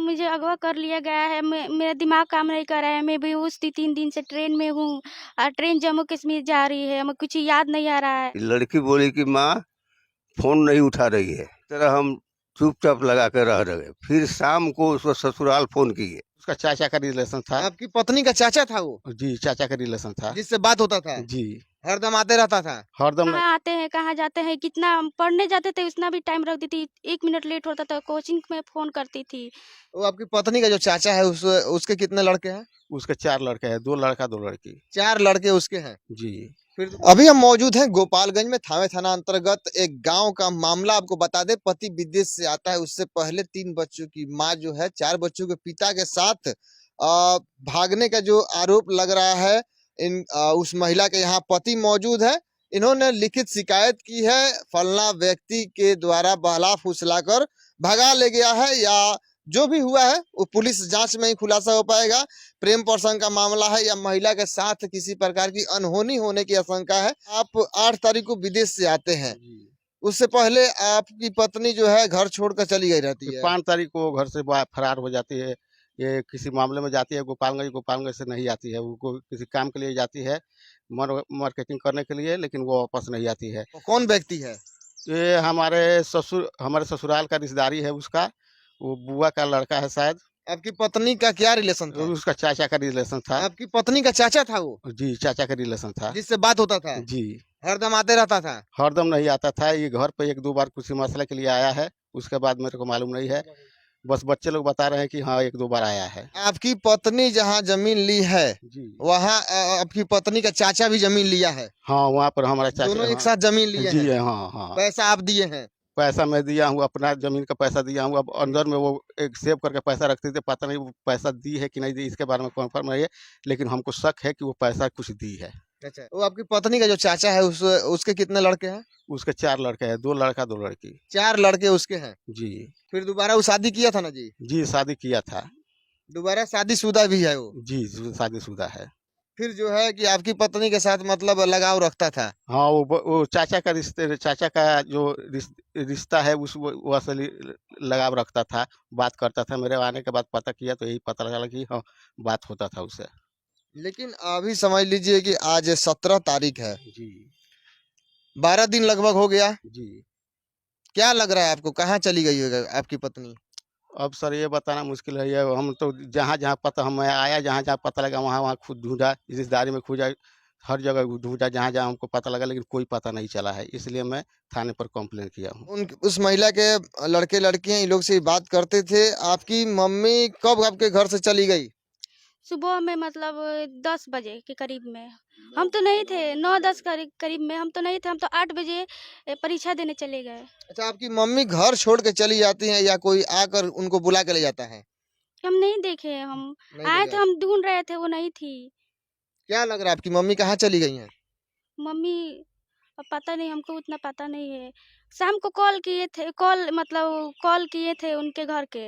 मुझे अगवा कर लिया गया है। मेरा दिमाग काम नहीं कर रहा है। मैं बेहोश थी, 3 दिन से ट्रेन में हूँ और ट्रेन जम्मू कश्मीर जा रही है। हमें कुछ याद नहीं आ रहा है। लड़की बोली कि माँ फोन नहीं उठा रही है। इस तरह हम चुपचाप लगा कर रह रहे। फिर शाम को उसको ससुराल फोन किए। उसका चाचा का रिलेशन था। आपकी पत्नी का चाचा था वो, जी, चाचा का रिलेशन था। जिससे बात होता था, जी, हरदम आते रहता था। हरदम कहाँ आते हैं, कहाँ जाते हैं, कितना हम पढ़ने जाते थे उतना भी टाइम रखती थी। 1 मिनट लेट होता था, कोचिंग में फ़ोन करती थी। वो आपकी पत्नी का जो चाचा है उसके कितने लड़के हैं? उसके 4 लड़के हैं, 2 लड़का 2 लड़की। 4 लड़के उसके हैं। जी। फिर अभी हम मौजूद हैं गोपालगंज में, थावे थाना अंतर्गत एक गांव का मामला। आपको बता दें, पति विदेश से आता है, उससे पहले 3 बच्चों की मां जो है 4 बच्चों के पिता के साथ भागने का जो आरोप लग रहा है। उस महिला के यहाँ पति मौजूद है। इन्होंने लिखित शिकायत की है, फलना व्यक्ति के द्वारा बहला फुसलाकर भगा ले गया है, या जो भी हुआ है वो पुलिस जांच में ही खुलासा हो पाएगा। प्रेम प्रसंग का मामला है या महिला के साथ किसी प्रकार की अनहोनी होने की आशंका है। आप 8 तारीख को विदेश से आते हैं, उससे पहले आपकी पत्नी जो है घर छोड़कर चली गई रहती है। 5 तारीख को घर से फरार हो जाती है। ये किसी मामले में जाती है गोपालगंज, गोपालगंज से नहीं आती है। वो किसी काम के लिए जाती है, मार्केटिंग करने के लिए, लेकिन वो वापस नहीं आती है। कौन व्यक्ति है? ये हमारे ससुराल का रिश्तेदारी है उसका। वो बुआ का लड़का है शायद। आपकी पत्नी का क्या रिलेशन था? उसका चाचा का रिलेशन था। आपकी पत्नी का चाचा था वो, जी, चाचा का रिलेशन था। जिससे बात होता था, जी, हरदम आते रहता था। हरदम नहीं आता था। ये घर पे 1-2 बार किसी मसले के लिए आया है, उसके बाद मेरे को मालूम नहीं है। बस बच्चे लोग बता रहे हैं कि हाँ 1-2 बार आया है। आपकी पत्नी जहाँ जमीन ली है, जी, वहाँ आपकी पत्नी का चाचा भी जमीन लिया है। हाँ, वहाँ पर हमारा चाचा। दोनों एक हाँ, साथ जमीन लिए जी हैं। हाँ, हाँ। पैसा आप दिए हैं? पैसा मैं दिया हूँ, अपना ज़मीन का पैसा दिया हूँ। अब अंदर में वो एक सेव करके पैसा रखते थे, पता नहीं वो पैसा दी है कि नहीं दी, इसके बारे में कन्फर्म नहीं है, लेकिन हमको शक है कि वो पैसा कुछ दी है। अच्छा, वो आपकी पत्नी का जो चाचा है उसके कितने लड़के हैं? उसके 4 लड़के हैं, 2 लड़का 2 लड़की। 4 लड़के उसके हैं। जी, फिर दोबारा वो शादी किया था ना जी? जी, शादी किया था। दोबारा शादीशुदा भी है वो? जी, शादीशुदा है। फिर जो है कि आपकी पत्नी के साथ मतलब लगाव रखता था? हाँ, वो चाचा का जो रिश्ता है वो असली लगाव रखता था, बात करता था। मेरे आने के बाद पता किया तो यही पता लगा कि हाँ, बात होता था उससे। लेकिन अभी समझ लीजिए कि आज 17 तारीख है, जी, 12 दिन लगभग हो गया। जी। क्या लग रहा है आपको, कहाँ चली गई होगी आपकी पत्नी? अब सर ये बताना मुश्किल है। ये हम तो जहाँ-जहाँ पता मैं आया, जहाँ-जहाँ पता लगा वहाँ-वहाँ खुद ढूँढा, रिश्तेदारी में खोजा, हर जगह ढूँढा जहाँ-जहाँ हमको पता लगा, लेकिन कोई पता नहीं चला है। इसलिए मैं थाने पर कंप्लेंट किया हूँ। उस महिला के लड़के लड़कियां इन लोग से बात करते थे। आपकी मम्मी कब आपके घर से चली गई? सुबह में मतलब 10 बजे के करीब में। हम तो नहीं थे, 9-10 करीब में हम तो नहीं थे। हम तो 8 बजे परीक्षा देने चले गए। अच्छा, आपकी मम्मी घर छोड़ के चली जाती हैं या कोई आकर उनको बुला के ले जाता है? हम नहीं देखे, हम नहीं आए थे, देखा। हम ढूँढ रहे थे, वो नहीं थी। क्या लग रहा है आपकी मम्मी कहाँ चली गई हैं? मम्मी अब पता नहीं, हमको उतना पता नहीं है। शाम को कॉल किए थे, कॉल मतलब कॉल किए थे उनके घर के,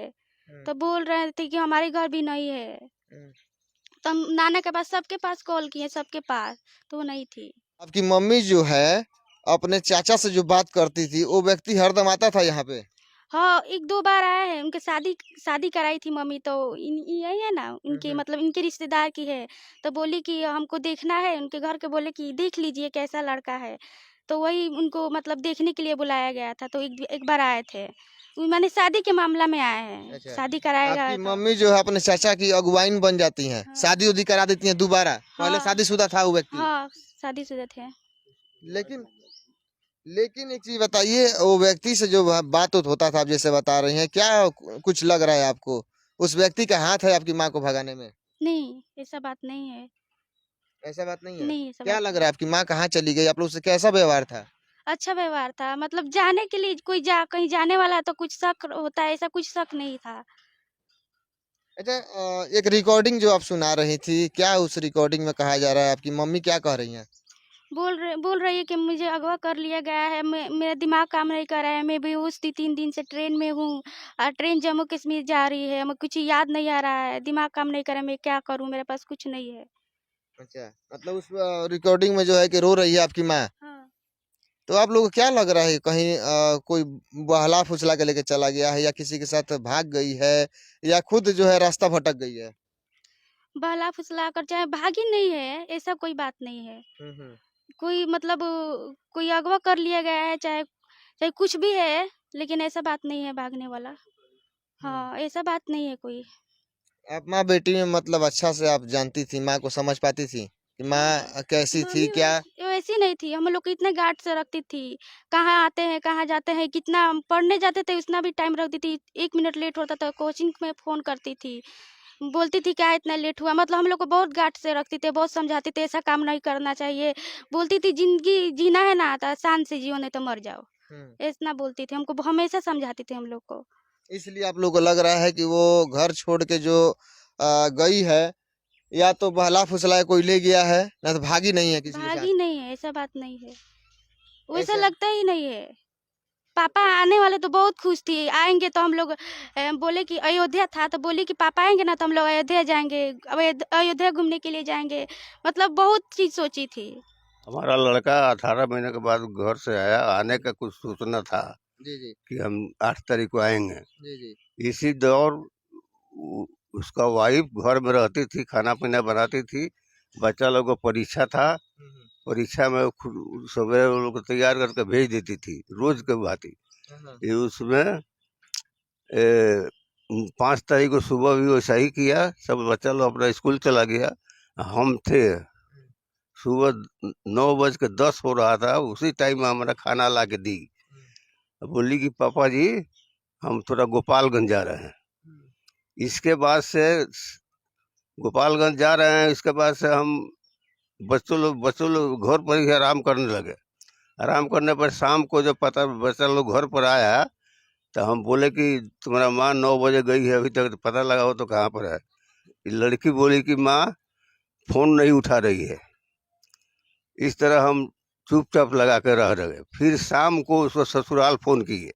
तो बोल रहे थे कि हमारे घर भी नहीं है। हम्म। तो हम नाना के पास, सबके पास कॉल किए, सबके पास, तो वो नहीं थी। आपकी मम्मी जो है अपने चाचा से जो बात करती थी, वो व्यक्ति हरदम आता था यहाँ पे? हाँ, 1-2 बार आए हैं। उनके शादी शादी कराई थी मम्मी, तो यही है ना, उनके मतलब इनके रिश्तेदार की है। तो बोली कि हमको देखना है, उनके घर के बोले कि देख लीजिए कैसा लड़का है। तो वही उनको मतलब देखने के लिए बुलाया गया था, तो एक बार आए थे। माने शादी के मामला में आए हैं, अच्छा। शादी कराया गया आपकी था। मम्मी जो है अपने चाचा की अगुवाइन बन जाती हैं, हाँ। शादी उदी करा देती हैं दोबारा। पहले हाँ, शादीशुदा था वो व्यक्ति। हाँ, शादीशुदा थे। लेकिन लेकिन एक चीज बताइए, वो व्यक्ति से जो बात होता था, आप जैसे बता रही हैं, क्या कुछ लग रहा है आपको उस व्यक्ति का हाथ है आपकी माँ को भगाने में? नहीं, ऐसा बात नहीं है। ऐसा बात नहीं है? नहीं, ऐसा क्या बात लग रहा है आपकी माँ कहाँ चली गई, आप लोग से कैसा व्यवहार था? अच्छा व्यवहार था। मतलब जाने के लिए कोई कहीं जाने वाला है तो कुछ शक होता है, ऐसा कुछ शक नहीं था। अच्छा, एक रिकॉर्डिंग जो आप सुना रही थी, क्या उस रिकॉर्डिंग में कहा जा रहा है? आपकी मम्मी क्या कह रही हैं? बोल रही है कि मुझे अगवा कर लिया गया है। मेरा दिमाग काम नहीं कर रहा है। मैं बेहोश थी, 3 दिन से ट्रेन में हूँ और ट्रेन जम्मू कश्मीर जा रही है। हमें कुछ याद नहीं आ रहा है। दिमाग काम नहीं कर रहा है। मैं क्या करूँ? मेरे पास कुछ नहीं है। अच्छा, मतलब उस रिकॉर्डिंग में जो है कि रो रही है आपकी माँ। हाँ। तो आप लोगों को क्या लग रहा है कहीं कोई बहला फुसला के लेके चला गया है या किसी के साथ भाग गई है या खुद जो है रास्ता भटक गई है? बहला फुसला कर चाहे भागी नहीं है, ऐसा कोई बात नहीं है। कोई मतलब कोई अगवा कर लिया गया है, चाहे चाहे कुछ भी है, लेकिन ऐसा बात नहीं है भागने वाला। हाँ, ऐसा बात नहीं है कोई। आप माँ बेटी में मतलब अच्छा से आप जानती थी, माँ को समझ पाती थी कि माँ कैसी थी मम्मी क्या? वैसी नहीं थी, हम लोग को इतने गार्ड से रखती थी। कहाँ आते हैं, कहाँ जाते हैं, कितना हम पढ़ने जाते थे उतना भी टाइम रखती थी। 1 मिनट लेट होता था कोचिंग में फ़ोन करती थी। बोलती थी क्या इतना लेट हुआ, मतलब हम लोग को बहुत गार्ड से रखती थी, बहुत समझाती थी ऐसा काम नहीं करना चाहिए। बोलती थी ज़िंदगी जीना है ना तो शान से जियो नहीं तो मर जाओ। इतना बोलती थी, हमको हमेशा समझाती थी हम लोग को। इसलिए आप लोग को लग रहा है कि वो घर छोड़ के जो गई है या तो बहला फुसला कोई ले गया है ना तो भागी नहीं है किसी के साथ। भागी नहीं है, ऐसा बात नहीं है। वैसा ऐसा लगता ही नहीं है। पापा आने वाले तो बहुत खुश थी, आएँगे तो हम लोग बोले कि अयोध्या था तो बोली कि पापा आएँगे ना तो हम लोग अयोध्या जाएँगे, अयोध्या घूमने के लिए जाएँगे। मतलब बहुत चीज़ सोची थी। हमारा लड़का 18 महीने के बाद घर से आया, आने का कुछ सूचना था जी जी कि हम 8 तारीख को आएंगे। जी जी। इसी दौर उसका वाइफ घर में रहती थी, खाना पीना बनाती थी, बच्चा लोग को परीक्षा था, परीक्षा में वो खुद सवेरे वो लोग को तैयार करके भेज देती थी रोज के भांति। ये उसमें 5 तारीख को सुबह भी वैसा ही किया, सब बच्चा लोग अपना स्कूल चला गया। हम थे, सुबह 9:10 हो रहा था, उसी टाइम में हमारा खाना ला के दी। बोली कि पापा जी हम थोड़ा गोपालगंज जा रहे हैं। इसके बाद से गोपालगंज जा रहे हैं, इसके बाद से हम बच्चों लोग घर पर ही आराम करने लगे। आराम करने पर शाम को जब पता बच्चा लोग घर पर आया तो हम बोले कि तुम्हारा माँ 9 बजे गई है, अभी तक पता लगा हो तो कहाँ पर है। लड़की बोली कि माँ फ़ोन नहीं उठा रही है। इस तरह हम चुपचाप लगा के रह गए। फिर शाम को उसको ससुराल फ़ोन किए,